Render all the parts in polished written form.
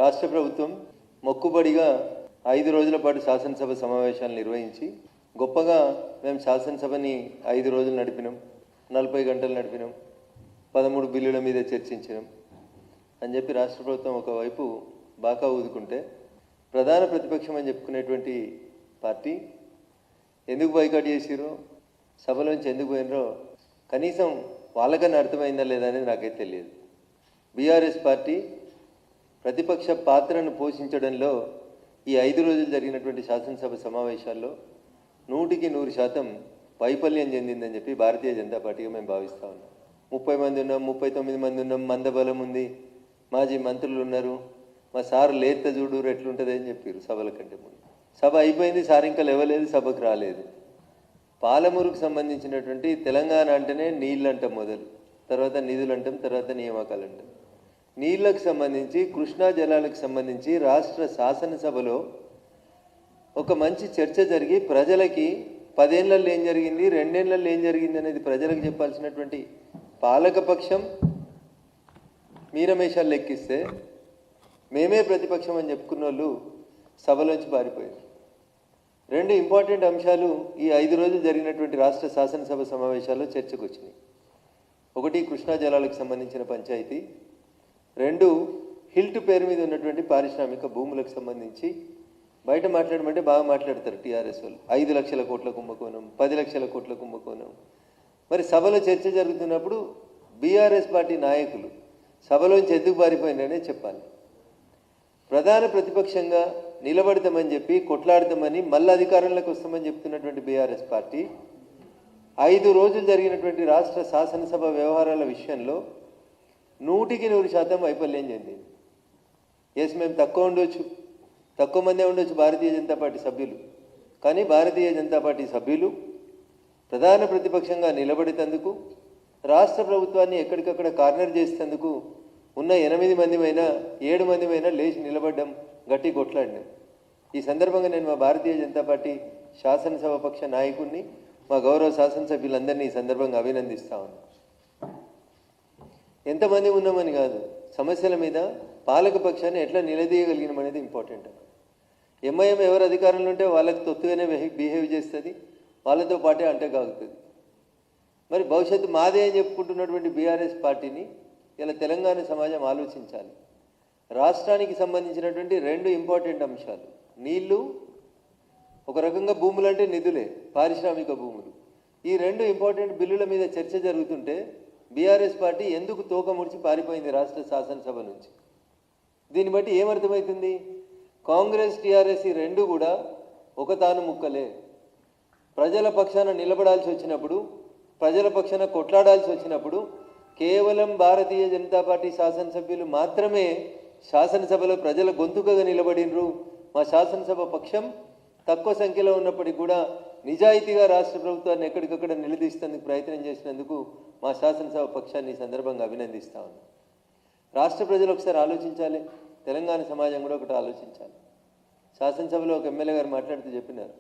రాష్ట్ర ప్రభుత్వం మొక్కుబడిగా 5 రోజుల పాటు శాసనసభ సమావేశాలు నిర్వహించి గొప్పగా మేము శాసనసభని 5 రోజులు నడిపినాం, 40 గంటలు నడిపినాం, 13 బిల్లుల మీద చర్చించినాం అని చెప్పి రాష్ట్ర ప్రభుత్వం ఒకవైపు బాకా ఊదుకుంటే ప్రధాన ప్రతిపక్షం అని చెప్పుకునేటువంటి పార్టీ ఎందుకు బైకాట్ చేసిరో, సభలోంచి ఎందుకు పోయినరో కనీసం వాళ్ళకన్నా అర్థమైందా లేదా అనేది నాకైతే తెలియదు. బీఆర్ఎస్ పార్టీ ప్రతిపక్ష పాత్రను పోషించడంలో ఈ 5 రోజులు జరిగినటువంటి శాసనసభ సమావేశాల్లో 100% వైఫల్యం చెందిందని చెప్పి భారతీయ జనతా పార్టీగా మేము భావిస్తూ ఉన్నాం. 30 మంది ఉన్నాం, 39 మంది ఉన్నాం, మందబలం ఉంది, మాజీ మంత్రులు ఉన్నారు, మా సార్ లేత చూడు ఎట్లుంటుంది అని చెప్పారు సభల కంటే ముందు. సభ అయిపోయింది, సార్ ఇంకా లేవలేదు, సభకు రాలేదు. పాలమూరుకు సంబంధించినటువంటి తెలంగాణ అంటేనే నీళ్ళు అంటాం మొదలు, తర్వాత నిధులు అంటాం, తర్వాత నియామకాలు అంటాం. నీళ్లకు సంబంధించి, కృష్ణా జలాలకు సంబంధించి రాష్ట్ర శాసనసభలో ఒక మంచి చర్చ జరిగి ప్రజలకి 10 ఏళ్లలో ఏం జరిగింది, 2 ఏళ్లలో ఏం జరిగింది అనేది ప్రజలకు చెప్పాల్సినటువంటి పాలకపక్షం మీరమేషాలు లెక్కిస్తే మేమే ప్రతిపక్షం అని చెప్పుకున్న వాళ్ళు సభలోంచి పారిపోయారు. 2 ఇంపార్టెంట్ అంశాలు ఈ 5 రోజులు జరిగినటువంటి రాష్ట్ర శాసనసభ సమావేశాల్లో చర్చకు వచ్చినాయి. ఒకటి కృష్ణా జలాలకు సంబంధించిన పంచాయతీ, 2 హిల్ట్ పేరు మీద ఉన్నటువంటి పారిశ్రామిక భూములకు సంబంధించి బయట మాట్లాడమంటే బాగా మాట్లాడతారు టీఆర్ఎస్ వాళ్ళు. 5 లక్షల కోట్ల కుంభకోణం, 10 లక్షల కోట్ల కుంభకోణం. మరి సభలో చర్చ జరుగుతున్నప్పుడు బీఆర్ఎస్ పార్టీ నాయకులు సభలోంచి ఎందుకు పారిపోయిననే చెప్పాలి. ప్రధాన ప్రతిపక్షంగా నిలబడతామని చెప్పి కొట్లాడతామని మళ్ళీ అధికారంలోకి వస్తామని చెప్తున్నటువంటి బీఆర్ఎస్ పార్టీ 5 రోజులు జరిగినటువంటి రాష్ట్ర శాసనసభ వ్యవహారాల విషయంలో 100% వైఫల్యం చెందింది. ఎస్, మేము తక్కువ మందే ఉండొచ్చు భారతీయ జనతా పార్టీ సభ్యులు, కానీ భారతీయ జనతా పార్టీ సభ్యులు ప్రధాన ప్రతిపక్షంగా నిలబడేందుకు, రాష్ట్ర ప్రభుత్వాన్ని ఎక్కడికక్కడ కార్నర్ చేసేందుకు ఉన్న 8 మందిమైనా 7 మందిమైనా లేచి నిలబడ్డం, గట్టి కొట్లాడినాం. ఈ సందర్భంగా నేను మా భారతీయ జనతా పార్టీ శాసనసభ పక్ష నాయకుడిని, మా గౌరవ శాసనసభ్యులందరినీ ఈ సందర్భంగా అభినందిస్తా ఉన్నాను. ఎంతమంది ఉన్నామని కాదు, సమస్యల మీద పాలక పక్షాన్ని ఎట్లా నిలదీయగలిగినాం అనేది ఇంపార్టెంట్. ఎంఐఎం ఎవరు అధికారంలో ఉంటే వాళ్ళకి తొత్తుగానే బిహేవ్ చేస్తుంది, వాళ్ళతో పాటే అంటేగాగుతుంది. మరి భవిష్యత్తు మాదే అని చెప్పుకుంటున్నటువంటి బీఆర్ఎస్ పార్టీని ఇలా తెలంగాణ సమాజం ఆలోచించాలి. రాష్ట్రానికి సంబంధించినటువంటి 2 ఇంపార్టెంట్ అంశాలు, నీళ్లు, ఒక రకంగా భూములు అంటే నిధులే, పారిశ్రామిక భూములు. ఈ 2 ఇంపార్టెంట్ బిల్లుల మీద చర్చ జరుగుతుంటే బీఆర్ఎస్ పార్టీ ఎందుకు తోక ముడిచి పారిపోయింది రాష్ట్ర శాసనసభ నుంచి? దీన్ని బట్టి ఏమర్థమవుతుంది? కాంగ్రెస్ టీఆర్ఎస్ ఈ 2 కూడా ఒక తాను ముక్కలే. ప్రజల పక్షాన నిలబడాల్సి వచ్చినప్పుడు, ప్రజల పక్షాన కొట్లాడాల్సి వచ్చినప్పుడు కేవలం భారతీయ జనతా పార్టీ శాసనసభ్యులు మాత్రమే శాసనసభలో ప్రజల గొంతుకగా నిలబడినరు. మా శాసనసభ పక్షం తక్కువ సంఖ్యలో ఉన్నప్పటికీ కూడా నిజాయితీగా రాష్ట్ర ప్రభుత్వాన్ని ఎక్కడికక్కడ నిలదీసేందుకు ప్రయత్నం చేసినందుకు మా శాసనసభ పక్షాన్ని ఈ సందర్భంగా అభినందిస్తా ఉన్నాం. రాష్ట్ర ప్రజలు ఒకసారి ఆలోచించాలి, తెలంగాణ సమాజం కూడా ఒకటి ఆలోచించాలి. శాసనసభలో ఒక ఎమ్మెల్యే గారు మాట్లాడుతూ చెప్పినారు,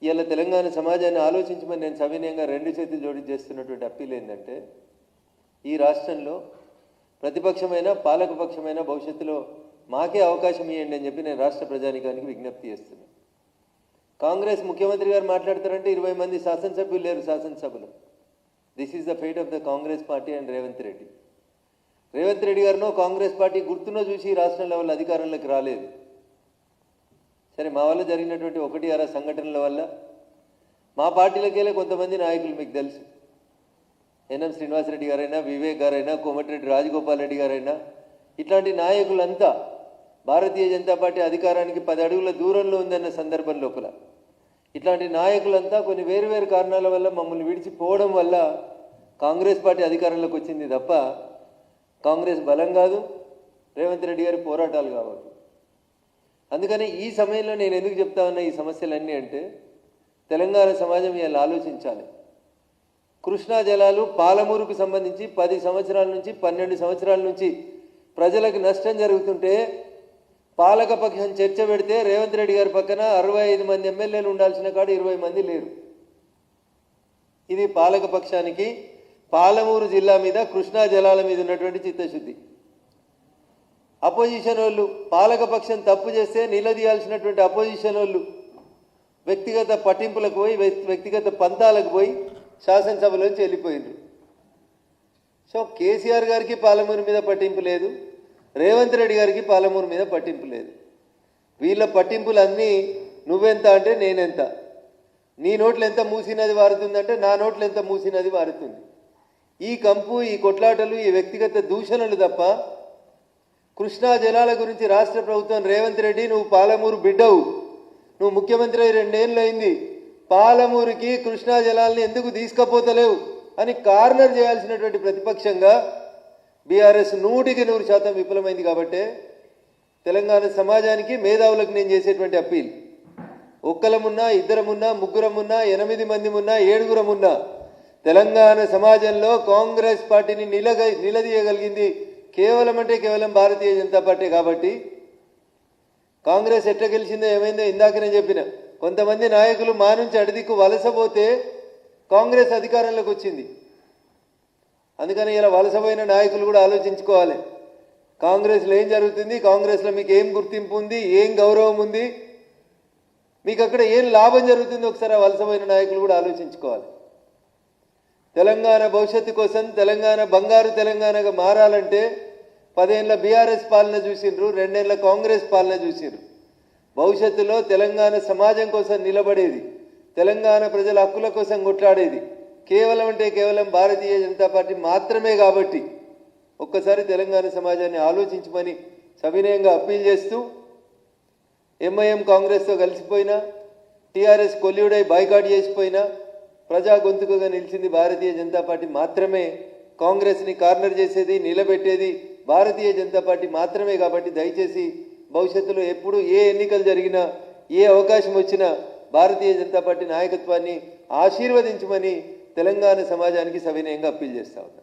ఇవాళ తెలంగాణ సమాజాన్ని ఆలోచించమని నేను సవినయంగా 2 చేతులు జోడించి చేస్తున్నటువంటి అప్పీల్ ఏంటంటే, ఈ రాష్ట్రంలో ప్రతిపక్షమైన పాలకపక్షమైన భవిష్యత్తులో మాకే అవకాశం ఇవ్వండి అని చెప్పి నేను రాష్ట్ర ప్రజానికానికి విజ్ఞప్తి చేస్తున్నాను. కాంగ్రెస్ ముఖ్యమంత్రి గారు మాట్లాడతారంటే 20 మంది శాసనసభ్యులు లేరు శాసనసభలో. This is the fate of the Congress party and Revanth Reddy. Revanth Reddy గారినో కాంగ్రెస్ పార్టీ గుర్తునో చూసి రాష్ట్రం లెవెల్ అధికారంలోకి రాలేదు. సరే, మా వల్ల జరిగినటువంటి 1-6 సంఘటనల వల్ల మా పార్టీలకెళ్ళే కొంతమంది నాయకులు మీకు తెలుసు, ఎన్ఎం శ్రీనివాసరెడ్డి గారైనా, వివేక్ గారైనా, కోమటిరెడ్డి రాజగోపాల్ రెడ్డి గారైనా, ఇట్లాంటి నాయకులంతా భారతీయ జనతా పార్టీ అధికారానికి 10 అడుగుల దూరంలో ఉందన్న సందర్భం లోపల ఇట్లాంటి నాయకులంతా కొన్ని వేరు కారణాల వల్ల మమ్మల్ని విడిచిపోవడం వల్ల కాంగ్రెస్ పార్టీ అధికారంలోకి వచ్చింది తప్ప కాంగ్రెస్ బలం కాదు, రేవంత్ రెడ్డి గారి పోరాటాలు కావాలి. అందుకని ఈ సమయంలో నేను ఎందుకు చెప్తా ఉన్నా ఈ సమస్యలన్నీ అంటే, తెలంగాణ సమాజం ఇవాళ ఆలోచించాలి. కృష్ణా జలాలు పాలమూరుకు సంబంధించి 10 సంవత్సరాల నుంచి 12 సంవత్సరాల నుంచి ప్రజలకు నష్టం జరుగుతుంటే పాలకపక్షం చర్చ పెడితే రేవంత్ రెడ్డి గారి పక్కన 65 మంది ఎమ్మెల్యేలు ఉండాల్సిన కాడ 20 మంది లేరు. ఇది పాలకపక్షానికి పాలమూరు జిల్లా మీద, కృష్ణా జలాల మీద ఉన్నటువంటి చిత్తశుద్ధి. అపోజిషన్ వాళ్ళు పాలకపక్షం తప్పు చేస్తే నిలదీయాల్సినటువంటి అపోజిషన్ వాళ్ళు వ్యక్తిగత పట్టింపులకు పోయి వ్యక్తిగత పంతాలకు పోయి శాసనసభలోంచి వెళ్ళిపోయిండ్రు. సో కేసీఆర్ గారికి పాలమూరు మీద పట్టింపు లేదు, రేవంత్ రెడ్డి గారికి పాలమూరు మీద పట్టింపు లేదు. వీళ్ళ పట్టింపులన్నీ నువ్వెంత అంటే నేనెంత, నీ నోట్లు ఎంత మూసినది వారుతుందంటే నా నోట్లు ఎంత మూసినది వారుతుంది. ఈ కంపు, ఈ కొట్లాటలు, ఈ వ్యక్తిగత దూషణలు తప్ప కృష్ణా జలాల గురించి రాష్ట్ర ప్రభుత్వం రేవంత్ రెడ్డి నువ్వు పాలమూరు బిడ్డవు, నువ్వు ముఖ్యమంత్రి 2 ఏళ్ళు అయింది, పాలమూరుకి కృష్ణా జలాల్ని ఎందుకు తీసుకపోతలేవు అని కార్నర్ చేయాల్సినటువంటి ప్రతిపక్షంగా బీఆర్ఎస్ 100% విఫలమైంది. కాబట్టే తెలంగాణ సమాజానికి మేధావులకు నేను చేసేటువంటి అప్పీల్, ఒక్కలమున్నా, ఇద్దరమున్నా, ముగ్గురమున్నా, 8 మంది ఉన్నా, 7గురం ఉన్నా, తెలంగాణ సమాజంలో కాంగ్రెస్ పార్టీని నిలదీయగలిగింది కేవలం భారతీయ జనతా పార్టీ. కాబట్టి కాంగ్రెస్ ఎట్లా గెలిచిందో ఏమైందో ఇందాకనే చెప్పిన, కొంతమంది నాయకులు మా నుంచి అడిదికు వలసపోతే కాంగ్రెస్ అధికారంలోకి వచ్చింది. అందుకని ఇలా వలసపోయిన నాయకులు కూడా ఆలోచించుకోవాలి, కాంగ్రెస్లో ఏం జరుగుతుంది, కాంగ్రెస్లో మీకు ఏం గుర్తింపు ఉంది, ఏం గౌరవం ఉంది, మీకు అక్కడ ఏం లాభం జరుగుతుందో ఒకసారి వలసపోయిన నాయకులు కూడా ఆలోచించుకోవాలి. తెలంగాణ భవిష్యత్తు కోసం తెలంగాణ బంగారు తెలంగాణగా మారాలంటే 10 ఏళ్ల బీఆర్ఎస్ పాలన చూసిండ్రు, 2 ఏళ్ల కాంగ్రెస్ పాలన చూసిండ్రు. భవిష్యత్తులో తెలంగాణ సమాజం కోసం నిలబడేది, తెలంగాణ ప్రజల హక్కుల కోసం కొట్లాడేది కేవలం భారతీయ జనతా పార్టీ మాత్రమే. కాబట్టి ఒక్కసారి తెలంగాణ సమాజాన్ని ఆలోచించమని సవినయంగా అప్పీల్ చేస్తూ, ఎంఐఎం కాంగ్రెస్తో కలిసిపోయినా, టీఆర్ఎస్ కొల్యూడై బాయ్కాట్ చేసిపోయినా ప్రజా గొంతుకగా నిలిచింది భారతీయ జనతా పార్టీ మాత్రమే. కాంగ్రెస్ని కార్నర్ చేసేది, నిలబెట్టేది భారతీయ జనతా పార్టీ మాత్రమే. కాబట్టి దయచేసి భవిష్యత్తులో ఎప్పుడు ఏ ఎన్నికలు జరిగినా, ఏ అవకాశం వచ్చినా భారతీయ జనతా పార్టీ నాయకత్వాన్ని ఆశీర్వదించమని తెలంగాణ సమాజానికి సవినయంగా అప్పీల్ చేస్తా ఉన్నా.